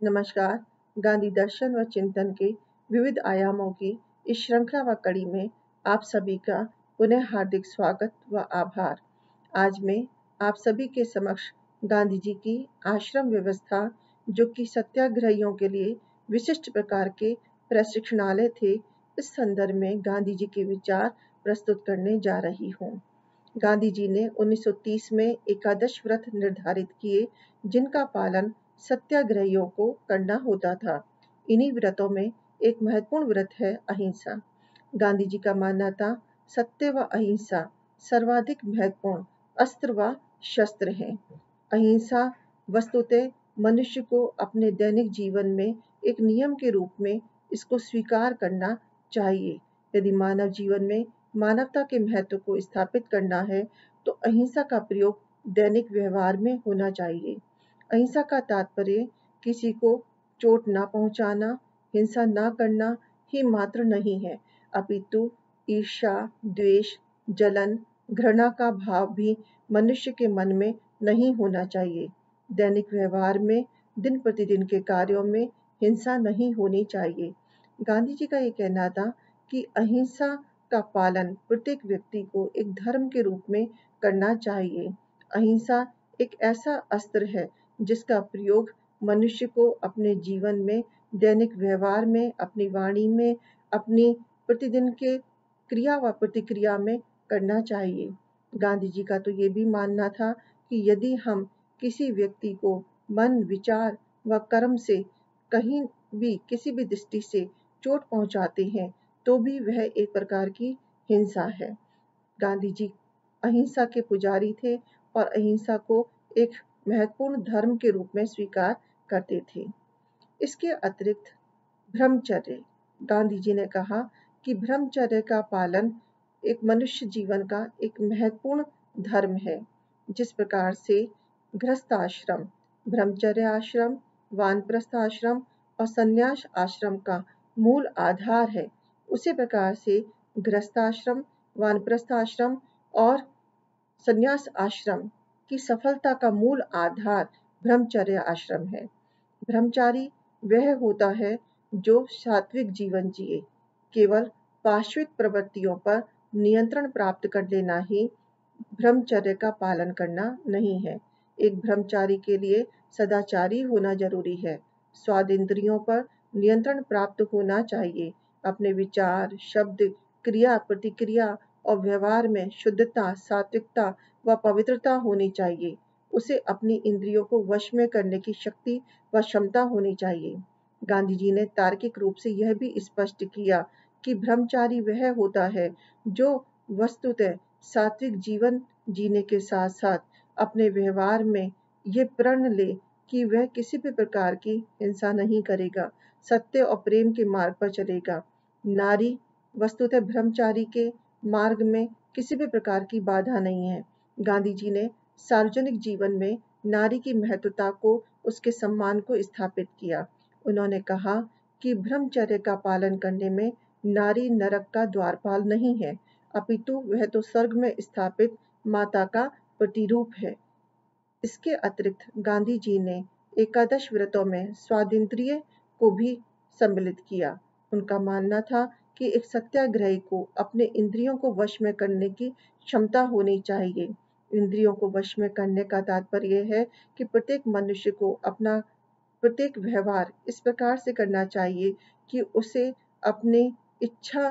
नमस्कार। गांधी दर्शन व चिंतन के विविध आयामों की इस श्रृंखला व कड़ी में आप सभी का पुनः हार्दिक स्वागत व आभार। आज मैं आप सभी के समक्ष गांधी जी की आश्रम व्यवस्था, जो कि सत्याग्रहियों के लिए विशिष्ट प्रकार के प्रशिक्षणालय थे, इस संदर्भ में गांधी जी के विचार प्रस्तुत करने जा रही हूँ। गांधी जी ने 1930 में एकादश व्रत निर्धारित किए, जिनका पालन सत्याग्रहियों को करना होता था। इन्हीं व्रतों में एक महत्वपूर्ण व्रत है अहिंसा। गांधी जी का मानना था, सत्य व अहिंसा सर्वाधिक महत्वपूर्ण अस्त्र व शस्त्र हैं। अहिंसा वस्तुतः मनुष्य को अपने दैनिक जीवन में एक नियम के रूप में इसको स्वीकार करना चाहिए। यदि मानव जीवन में मानवता के महत्व को स्थापित करना है, तो अहिंसा का प्रयोग दैनिक व्यवहार में होना चाहिए। अहिंसा का तात्पर्य किसी को चोट ना पहुंचाना, हिंसा ना करना ही मात्र नहीं है, अपितु ईर्ष्या, द्वेष, जलन, घृणा का भाव भी मनुष्य के मन में नहीं होना चाहिए। दैनिक व्यवहार में, दिन प्रतिदिन के कार्यों में हिंसा नहीं होनी चाहिए। गांधी जी का ये कहना था कि अहिंसा का पालन प्रत्येक व्यक्ति को एक धर्म के रूप में करना चाहिए। अहिंसा एक ऐसा अस्त्र है जिसका प्रयोग मनुष्य को अपने जीवन में, दैनिक व्यवहार में, अपनी वाणी में, अपनी प्रतिदिन के क्रिया व प्रतिक्रिया में करना चाहिए। गांधी जी का तो ये भी मानना था कि यदि हम किसी व्यक्ति को मन, विचार व कर्म से कहीं भी किसी भी दृष्टि से चोट पहुंचाते हैं, तो भी वह एक प्रकार की हिंसा है। गांधी जी अहिंसा के पुजारी थे और अहिंसा को एक महत्वपूर्ण धर्म के रूप में स्वीकार करते थे। इसके अतिरिक्त ब्रह्मचर्य, गांधी जी ने कहा कि ब्रह्मचर्य का पालन एक मनुष्य जीवन का एक महत्वपूर्ण धर्म है। जिस प्रकार से गृहस्थ आश्रम, ब्रह्मचर्य आश्रम, वानप्रस्थ आश्रम और संन्यास आश्रम का मूल आधार है, उसी प्रकार से गृहस्थ आश्रम, वानप्रस्थ आश्रम और संन्यास आश्रम की सफलता का मूल आधार ब्रह्मचर्य आश्रम है। ब्रह्मचारी वह होता है जो सात्विक जीवन जिए। केवल पाश्विक प्रवृत्तियों पर नियंत्रण प्राप्त कर लेना ही ब्रह्मचर्य का पालन करना नहीं है। एक ब्रह्मचारी के लिए सदाचारी होना जरूरी है। स्वाद इंद्रियों पर नियंत्रण प्राप्त होना चाहिए। अपने विचार, शब्द, क्रिया, प्रतिक्रिया और व्यवहार में शुद्धता, सात्विकता व पवित्रता होनी चाहिए। उसे अपनी इंद्रियों को वश में करने की शक्ति व क्षमता होनी चाहिए। गांधी जी ने तार्किक रूप से यह भी स्पष्ट किया कि ब्रह्मचारी वह होता है जो वस्तुतः सात्विक जीवन जीने के साथ साथ अपने व्यवहार में ये प्रण ले कि वह किसी भी प्रकार की हिंसा नहीं करेगा, सत्य और प्रेम के मार्ग पर चलेगा। नारी वस्तुतः ब्रह्मचारी के मार्ग में किसी भी प्रकार की बाधा नहीं है। गांधी जी ने सार्वजनिक जीवन में नारी की महत्वता को, उसके सम्मान को स्थापित किया। उन्होंने कहा कि ब्रह्मचर्य का पालन करने में नारी नरक का द्वारपाल नहीं है, अपितु वह तो स्वर्ग में स्थापित माता का प्रतिरूप है। इसके अतिरिक्त गांधी जी ने एकादश व्रतों में स्वादिंद्रिय को भी सम्मिलित किया। उनका मानना था कि एक सत्याग्रही को अपने इंद्रियों को वश में करने की क्षमता होनी चाहिए। इंद्रियों को वश में करने का तात्पर्य है कि प्रत्येक मनुष्य को अपना प्रत्येक व्यवहार इस प्रकार से करना चाहिए कि उसे अपनी इच्छा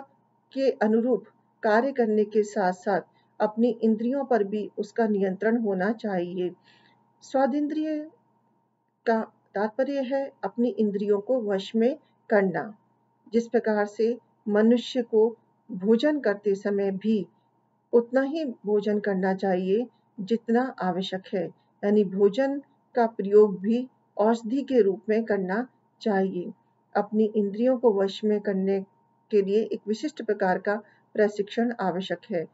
के अनुरूप कार्य करने के साथ साथ अपनी इंद्रियों पर भी उसका नियंत्रण होना चाहिए। स्वादिंद्रिय का तात्पर्य है अपनी इंद्रियों को वश में करना। जिस प्रकार से मनुष्य को भोजन करते समय भी उतना ही भोजन करना चाहिए जितना आवश्यक है, यानी भोजन का प्रयोग भी औषधि के रूप में करना चाहिए। अपनी इंद्रियों को वश में करने के लिए एक विशिष्ट प्रकार का प्रशिक्षण आवश्यक है।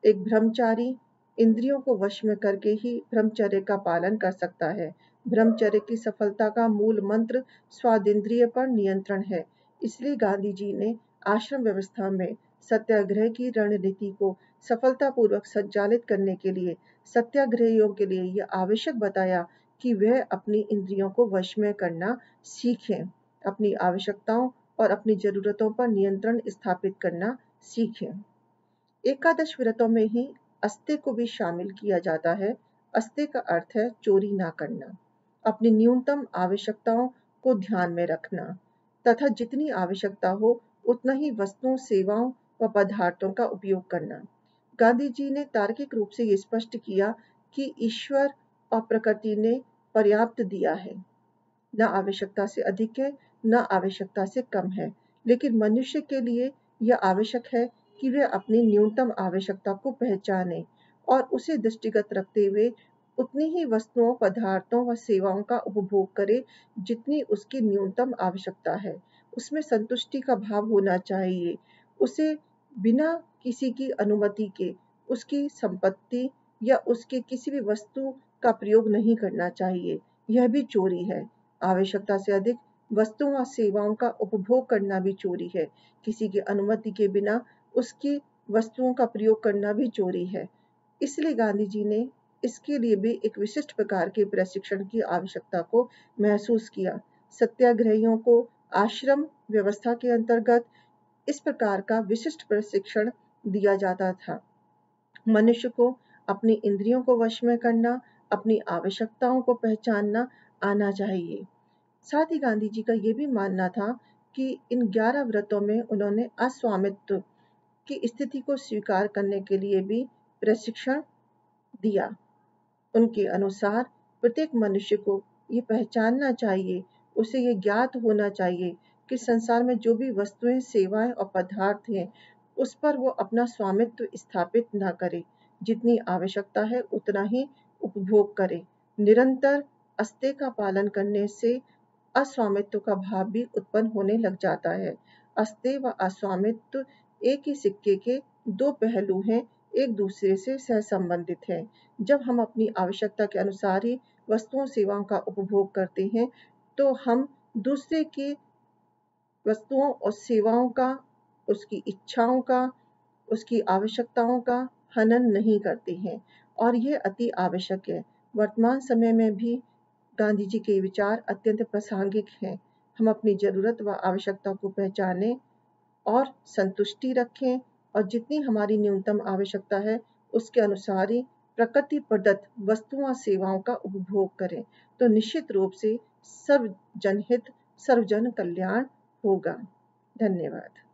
एक ब्रह्मचारी इंद्रियों को वश में करके ही ब्रह्मचर्य का पालन कर सकता है। ब्रह्मचर्य की सफलता का मूल मंत्र स्वादिंद्रिय पर नियंत्रण है। इसलिए गांधी जी ने आश्रम व्यवस्था में सत्याग्रह की रणनीति को सफलतापूर्वक संचालित करने के लिए सत्याग्रहियों के लिए यह आवश्यक बताया कि वह अपनी इंद्रियों को वश में करना सीखें, अपनी आवश्यकताओं और अपनी जरूरतों पर नियंत्रण स्थापित करना सीखें। एकादश व्रतों में ही अस्ते को भी शामिल किया जाता है। अस्ते का अर्थ है चोरी ना करना, अपनी न्यूनतम आवश्यकताओं को ध्यान में रखना तथा जितनी आवश्यकता हो उतना ही वस्तुओं, सेवाओं व पदार्थों का उपयोग करना। गांधी जी ने तार्किक रूप से ये स्पष्ट किया कि ईश्वर और प्रकृति ने पर्याप्त दिया है, न आवश्यकता से अधिक है, न आवश्यकता से कम है, लेकिन मनुष्य के लिए यह आवश्यक है कि वह अपनी न्यूनतम आवश्यकता को पहचाने और उसे दृष्टिगत रखते हुए उतनी ही वस्तुओं, पदार्थों व सेवाओं का उपभोग करे जितनी उसकी न्यूनतम आवश्यकता है। उसमें संतुष्टि का भाव होना चाहिए। उसे बिना किसी की अनुमति के उसकी संपत्ति या उसके किसी भी वस्तु का प्रयोग नहीं करना चाहिए। यह भी चोरी है। आवश्यकता से अधिक वस्तुओं और सेवाओं का उपभोग करना भी चोरी है। किसी की अनुमति के बिना उसकी वस्तुओं का प्रयोग करना भी चोरी है। इसलिए गांधी जी ने इसके लिए भी एक विशिष्ट प्रकार के प्रशिक्षण की आवश्यकता को महसूस किया। सत्याग्रहियों को आश्रम व्यवस्था के अंतर्गत इस प्रकार का विशिष्ट प्रशिक्षण दिया जाता था। मनुष्य को अपनी इंद्रियों को वश में करना, अपनी आवश्यकताओं को पहचानना आना चाहिए। साथ ही गांधी जी का ये भी मानना था कि इन 11 व्रतों में उन्होंने अस्वामित्व की स्थिति को स्वीकार करने के लिए भी प्रशिक्षण दिया। उनके अनुसार प्रत्येक मनुष्य को ये पहचानना चाहिए, उसे ये ज्ञात होना चाहिए कि संसार में जो भी वस्तुएं, सेवाएं और पदार्थ हैं, उस पर वो अपना स्वामित्व स्थापित न करे। जितनी आवश्यकता है उतना ही उपभोग करे। निरंतर अस्ते का पालन करने से अस्वामित्व का भाव भी उत्पन्न होने लग जाता है। अस्ते व अस्वामित्व एक ही सिक्के के दो पहलू हैं, एक दूसरे से सहसंबंधित हैं। जब हम अपनी आवश्यकता के अनुसार ही वस्तुओं, सेवाओं का उपभोग करते हैं, तो हम दूसरे की वस्तुओं और सेवाओं का, उसकी इच्छाओं का, उसकी आवश्यकताओं का हनन नहीं करते हैं और यह अति आवश्यक है। वर्तमान समय में भी गांधी जी के विचार अत्यंत प्रासंगिक हैं। हम अपनी जरूरत व आवश्यकता को पहचानें और संतुष्टि रखें और जितनी हमारी न्यूनतम आवश्यकता है उसके अनुसार ही प्रकृति प्रदत्त वस्तुओं और सेवाओं का उपभोग करें, तो निश्चित रूप से सर्व जनहित, सर्वजन कल्याण होगा। धन्यवाद।